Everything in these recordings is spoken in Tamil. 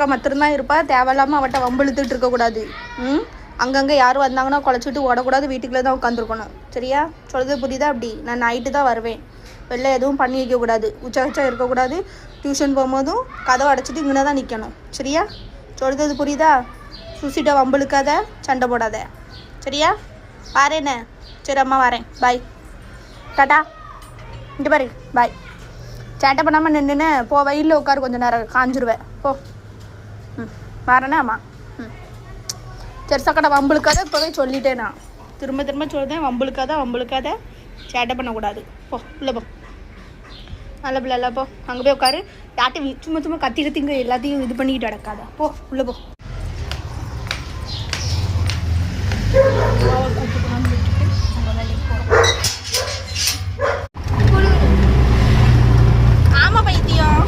மட்டும்தான் இருப்பா. தேவையில்லாமல் அவட்ட வம்பிழுத்துட்டு இருக்கக்கூடாது. அங்கங்கே யாரும் வந்தாங்கன்னா குழச்சிட்டு ஓடக்கூடாது. வீட்டுக்குள்ளே தான் உட்காந்துருக்கணும். சரியா? சொல்கிறது புரியுதா? அப்படி நான் நைட்டு தான் வருவேன். வெளில எதுவும் பண்ணி வைக்கக்கூடாது. உச்சா இருக்கக்கூடாது. டியூஷன் போகும்போதும் கதவை அடைச்சிட்டு இங்கே தான் நிற்கணும். சரியா? சொல்கிறது புரியுதா? சுசிட்ட வம்பிழுக்காத, சண்டை போடாத. சரியா? வரேண்ணே. சரி அம்மா வரேன். பாய். டாட்டா. இங்கே பாரு. பாய். சேட்டை பண்ணாமல் நின்றுன்னு போ. வெயிலில் உட்காரு, கொஞ்சம் நேரம் காஞ்சிருவேன். போ. வரேண்ணே அம்மா. சரி சக்கடை வம்பிழுக்காத. இப்போவே சொல்லிட்டேன் நான். திரும்ப சொல்லுதேன். வம்பிழுக்காத. சேட்டை பண்ணக்கூடாது. போ இல்லை போ. நல்ல பிள்ளை போ. அங்கே போய் உட்காரு. யார்ட்டையும் சும்மா கத்திங்க எல்லாத்தையும் இது பண்ணிக்கிட்டு அடக்காத. போ உள்ளே போ. கூப்பிட்டு விட்டுட்டு உங்கள் வேலைக்கு போகிறோம். ஆமாம் பைத்தியம்.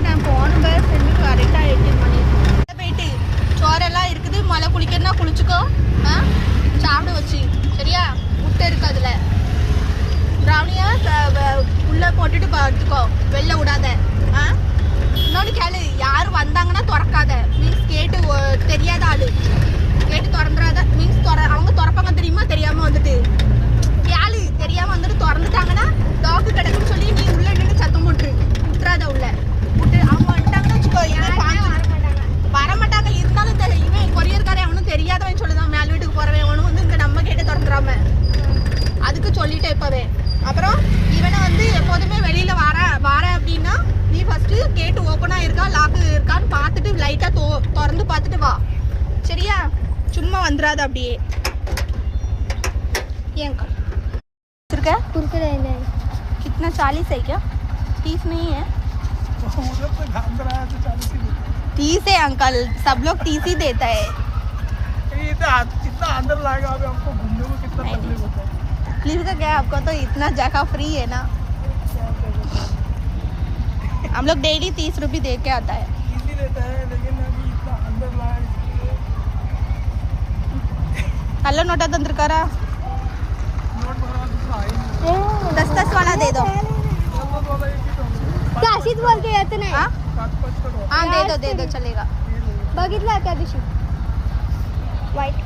நான் போன ஃப்ரெண்டு கரெக்டாக 18 மணி போயிட்டு சோறெல்லாம் இருக்குது. மழை குளிக்கணும்னா குளிச்சுக்கோ. சாப்பிட வச்சு. சரியா? முட்டை இருக்கு அதில். ப்ரௌனியாக உள்ளே போட்டுட்டு பார்த்துக்கோ. வெளில விடாத. இன்னொன்று கேளு. யாரும் வந்தாங்கன்னா திறக்காத. மீன்ஸ் கேட்டு தெரியாத ஆள் கேட்டு திறந்துடாத. மீன்ஸ் அவங்க திறப்பாங்க தெரியுமா? தெரியாமல் வந்துட்டு கேளு. தெரியாமல் வந்துட்டு திறந்துட்டாங்கன்னா டாக்கு கிடக்குன்னு சொல்லி நீ உள்ளே நின்று சத்தம் போட்டுரு. விட்டுறாத உள்ள விட்டு. அவங்க வந்துட்டாங்கன்னா வச்சுக்கோ. வரமாட்டாங்க. இருந்தாலும் இவன் கொரியர்காரன் அவனும் தெரியாதவன் சொல்லுதான். மேல் வீட்டுக்கு போகிறவன் அவனும் வந்து இங்கே நம்ம கேட்டு திறந்துடாம. அதுக்கு சொல்லிட்டேன் இப்போவே. அப்புறம் இவனை வந்து எப்போதுமே வெளியில் வர அப்படின்னா நீ ஃபஸ்ட்டு கேட்டு ஓப்பனாக இருக்கா லாக்கு இருக்கான்னு பார்த்துட்டு லைட்டாக திறந்து பார்த்துட்டு வா. சரியா? சும்மா வந்துடாது அப்படியே. ஏன் இருக்கா? कुरकुरे नहीं। कितना 40 है क्या? 30 नहीं है? 30 है अंकल. सब लोग 30 ही देता है. कितना अंदर लाएगा अभी हमको घूमने में कितना तकलीफ होता है. तकलीफ का क्या? आपको तो इतना जगह फ्री है ना. हम लोग डेली 30 रुपये दे के आता है. इजी देता है लेकिन अभी इतना अंदर लाया. Hello NOTA तंत्रकारा. नोट भरा दूसरा आई. 10 वाला दे दो. काशीत बोल के येत नाही. हाँ दे दो चलेगा. बघितला त्या दिवशी वाईट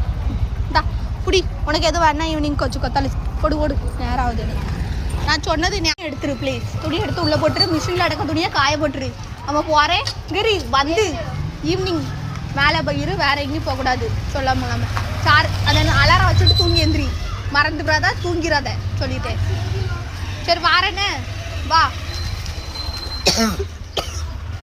दा புடி. உனக்கு எது வேணா ஈவினிங் வச்சுக்கோ. தலை கொடு நேரம் ஆகுது. நான் சொன்னது ஞாபகம் எடுத்துரு ப்ளீஸ். துணி எடுத்து உள்ளே போட்டுரு. மிஷினில் அடக்க துணியை காய போட்டுரு. நம்ம போகிறேன் கிரி வந்து ஈவினிங் மேலே போயிரு. வேறு எங்கேயும் போகக்கூடாது சொல்லாமல். அதை அலாரம் வச்சுட்டு தூங்கி எந்திரி. மறந்துடாத. தூங்கிறாத சொல்லிட்டேன். சரி வாரேன்னு வா.